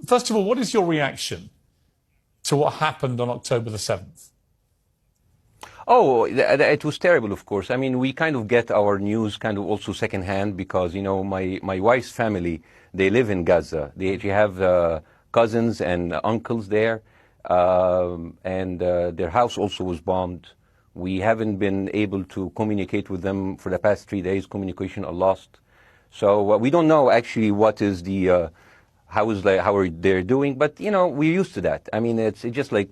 first of all, what is your reaction to what happened on October the 7th? Oh, it was terrible, of course. I mean, we kind of get our news kind of also secondhand because, you know, my wife's family, they live in Gaza. They have cousins and uncles there, and their house also was bombed. We haven't been able to communicate with them for the past 3 days. Communication are lost. So we don't know actually what is the, how are they doing, but, you know, we're used to that. I mean, it's just like,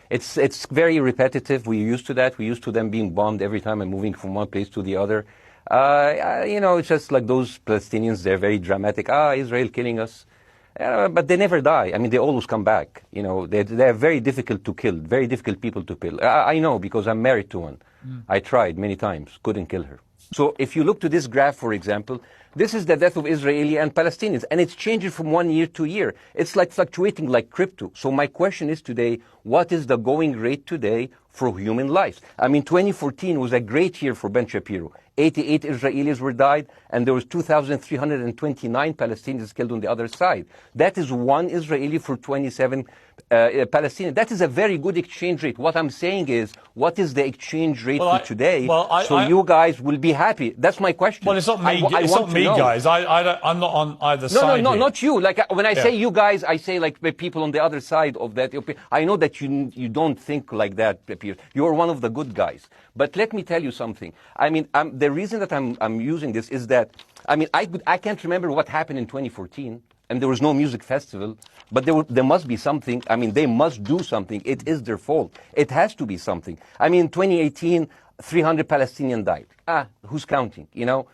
it's very repetitive. We're used to that. We're used to them being bombed every time and moving from one place to the other. You know, it's just like those Palestinians, they're very dramatic. Israel killing us. But they never die. I mean, they always come back. You know, they're very difficult to kill, very difficult people to kill. I know because I'm married to one. I tried many times, couldn't kill her. So if you look to this graph, for example, this is the death of Israeli and Palestinians, and it's changing from 1 year to year. It's like fluctuating like crypto. So my question is today, what is the going rate today for human lives? I mean, 2014 was a great year for Ben Shapiro. 88 Israelis were died, and there was 2,329 Palestinians killed on the other side. That is one Israeli for 27 Palestinians. That is a very good exchange rate. What I'm saying is, what is the exchange rate for today? You guys will be happy. That's my question. Well, it's not me. It's not me, guys. I'm not on either side. No, not you. Like when I say you guys, I say like the people on the other side of that. I know that you don't think like that, Piers. You're one of the good guys. But let me tell you something. I mean, the reason that I'm using this is that, I mean, I can't remember what happened in 2014, and there was no music festival, but there must be something. I mean, they must do something. It is their fault. It has to be something. I mean, 2018, 300 Palestinians died. Who's counting, you know?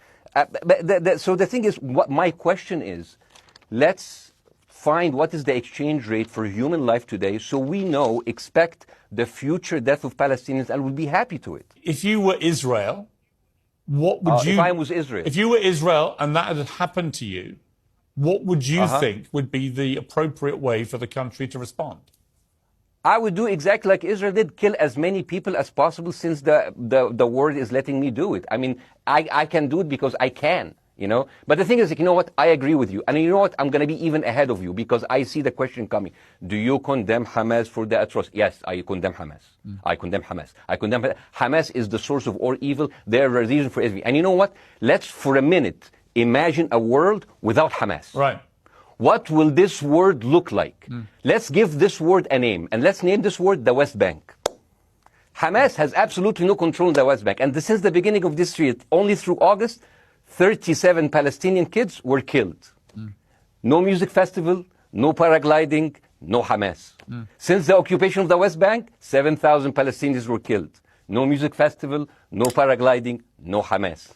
So the thing is, what my question is, let's find what is the exchange rate for human life today so we know, expect the future death of Palestinians and we'll be happy to it. If you were Israel, what would you... If I was Israel. If you were Israel and that had happened to you, what would you think would be the appropriate way for the country to respond? I would do exactly like Israel did, kill as many people as possible since the world is letting me do it. I mean, I can do it because I can. You know, but the thing is, you know what? I agree with you. And you know what? I'm going to be even ahead of you because I see the question coming. Do you condemn Hamas for the atrocities? Yes, I condemn Hamas. I condemn Hamas. Hamas is the source of all evil. They're the reason for everything. And you know what? Let's, for a minute, imagine a world without Hamas. Right. What will this world look like? Let's give this word a name. And let's name this word the West Bank. Hamas has absolutely no control in the West Bank. And since the beginning of this year, only through August, 37 Palestinian kids were killed. No music festival, no paragliding, no Hamas. Since the occupation of the West Bank, 7,000 Palestinians were killed. No music festival, no paragliding, no Hamas.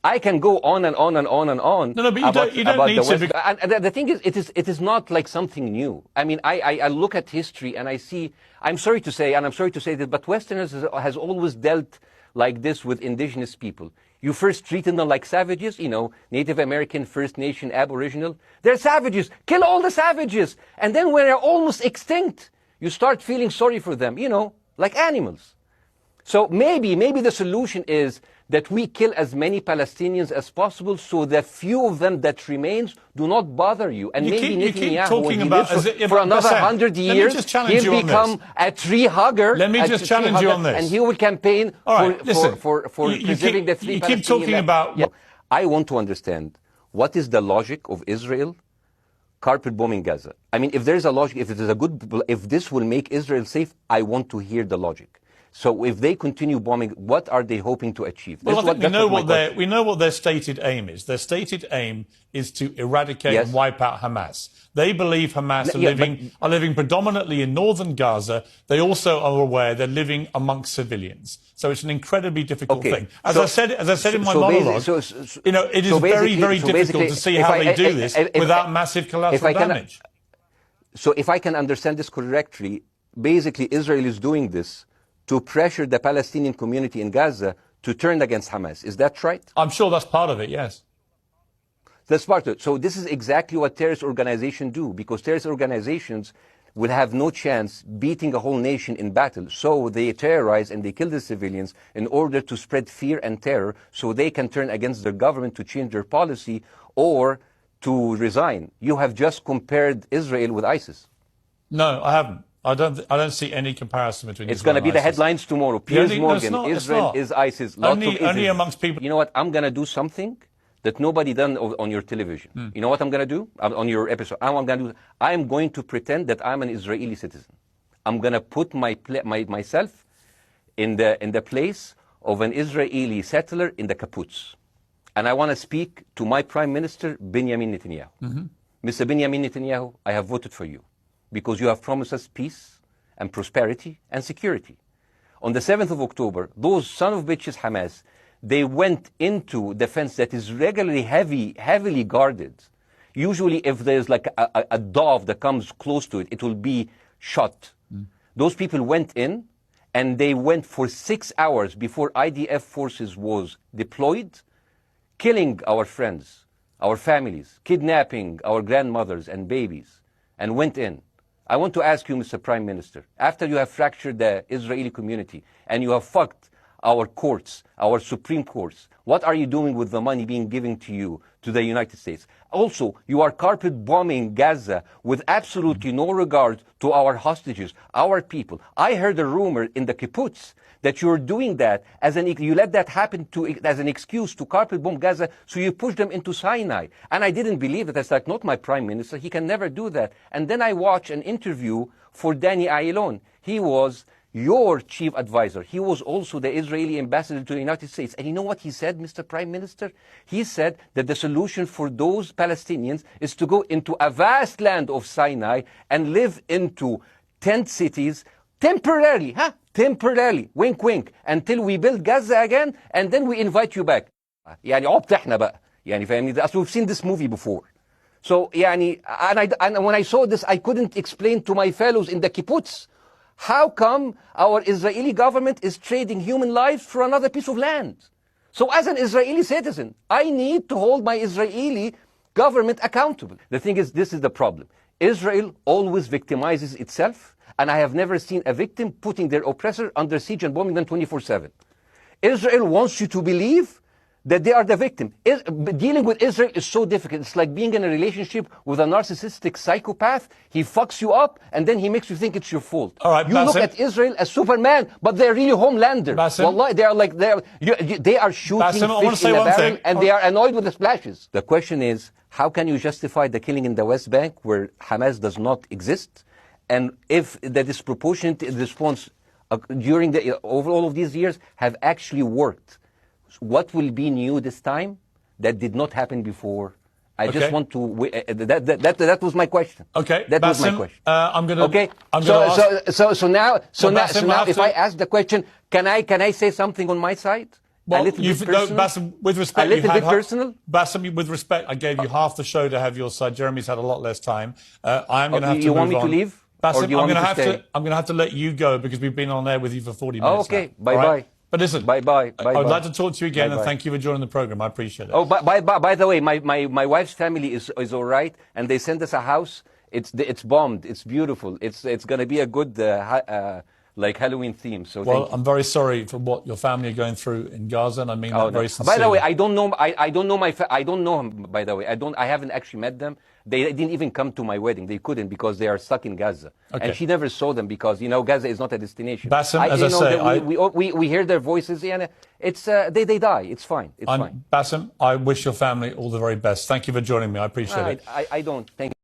I can go on and on and on and on. No, but you don't need to. And the thing is, it is not like something new. I mean, I look at history and I see, I'm sorry to say this, but Westerners has always dealt like this with indigenous people. You first treated them like savages, you know, Native American, First Nation, Aboriginal. They're savages. Kill all the savages. And then when they're almost extinct, you start feeling sorry for them, you know, like animals. So maybe the solution is that we kill as many Palestinians as possible so the few of them that remains do not bother you. And maybe Netanyahu, when he lives for another 100 years, he'll become a tree hugger. Let me just challenge you on this. And he will campaign for preserving the three Palestinians. You keep talking about... I want to understand, what is the logic of Israel carpet bombing Gaza? I mean, if there's a logic, if this will make Israel safe, I want to hear the logic. So if they continue bombing, what are they hoping to achieve? Well, I think we know what their stated aim is. Their stated aim is to eradicate and wipe out Hamas. They believe Hamas are living predominantly in northern Gaza. They also are aware they're living amongst civilians. So it's an incredibly difficult thing. As I said in my monologue, you know, it is very, very difficult to see how they do this without massive collateral damage. So if I can understand this correctly, basically Israel is doing this to pressure the Palestinian community in Gaza to turn against Hamas. Is that right? I'm sure that's part of it, yes. That's part of it. So this is exactly what terrorist organizations do, because terrorist organizations will have no chance beating a whole nation in battle. So they terrorize and they kill the civilians in order to spread fear and terror so they can turn against their government to change their policy or to resign. You have just compared Israel with ISIS. No, I haven't. I don't see any comparison between It's Israel going to be and the ISIS. headlines tomorrow. Piers Morgan, no, Israel is ISIS. Lots of only amongst people. You know what? I'm going to do something that nobody done on your television. You know what I'm going to do on your episode? I'm going to pretend that I'm an Israeli citizen. I'm going to put myself in the place of an Israeli settler in the kibbutz. And I want to speak to my Prime Minister, Benjamin Netanyahu. Mr. Benjamin Netanyahu, I have voted for you because you have promised us peace and prosperity and security. On the 7th of October, those son of bitches Hamas, they went into the fence that is regularly heavily guarded. Usually if there's like a dove that comes close to it, it will be shot. Those people went in, and they went for 6 hours before IDF forces was deployed, killing our friends, our families, kidnapping our grandmothers and babies, and went in. I want to ask you, Mr. Prime Minister, after you have fractured the Israeli community and you have fucked our courts, our Supreme Courts, what are you doing with the money being given to you, to the United States? Also, you are carpet bombing Gaza with absolutely no regard to our hostages, our people. I heard a rumor in the kibbutz that you're doing that you let that happen as an excuse to carpet bomb Gaza, so you push them into Sinai. And I didn't believe it. I was like, not my prime minister. He can never do that. And then I watched an interview for Danny Ayalon. He was your chief advisor. He was also the Israeli ambassador to the United States. And you know what he said, Mr. Prime Minister? He said that the solution for those Palestinians is to go into a vast land of Sinai and live into tent cities temporarily, temporarily, wink wink, until we build Gaza again, and then we invite you back. يعني عبط احنا بقى. يعني فاهمني؟ As we've seen this movie before. So يعني, and when I saw this, I couldn't explain to my fellows in the kibbutz, how come our Israeli government is trading human lives for another piece of land? So as an Israeli citizen, I need to hold my Israeli government accountable. The thing is, this is the problem. Israel always victimizes itself, and I have never seen a victim putting their oppressor under siege and bombing them 24/7. Israel wants you to believe that they are the victim. Dealing with Israel is so difficult. It's like being in a relationship with a narcissistic psychopath. He fucks you up, and then he makes you think it's your fault. All right, you Basim. look at Israel as Superman, but they're really Homelander. Wallahi, they are shooting Basim, fish in a barrel, and they are annoyed with the splashes. The question is, how can you justify the killing in the West Bank where Hamas does not exist? And if the disproportionate response during over all of these years have actually worked, what will be new this time that did not happen before? I just want to. That was my question. Okay, that Basim, was my question. I'm gonna. Okay. So now, if I ask the question, can I say something on my side? Well, a little bit personal. Basim, with respect, a little bit personal. Basim, with respect, I gave you half the show to have your side. Jeremy's had a lot less time. I'm going to have to. You move want me on. to leave? Basim, I'm going to have to let you go because we've been on air with you for 40 minutes. Oh, okay. Now. Bye bye. But listen, bye. I would like to talk to you again, and thank you for joining the program. I appreciate it. Oh, by the way, my wife's family is all right, and they sent us a house. It's bombed. It's beautiful. It's going to be a good like Halloween theme. So I'm very sorry for what your family are going through in Gaza, and I mean that very sincerely. By the way, I don't know. I don't know I don't know him. By the way, I haven't actually met them. They didn't even come to my wedding. They couldn't because they are stuck in Gaza. Okay. And she never saw them because, Gaza is not a destination. Basim, as I say, we hear their voices and it's, they die. It's fine. It's fine. Basim, I wish your family all the very best. Thank you for joining me. I appreciate it. I don't. Thank you.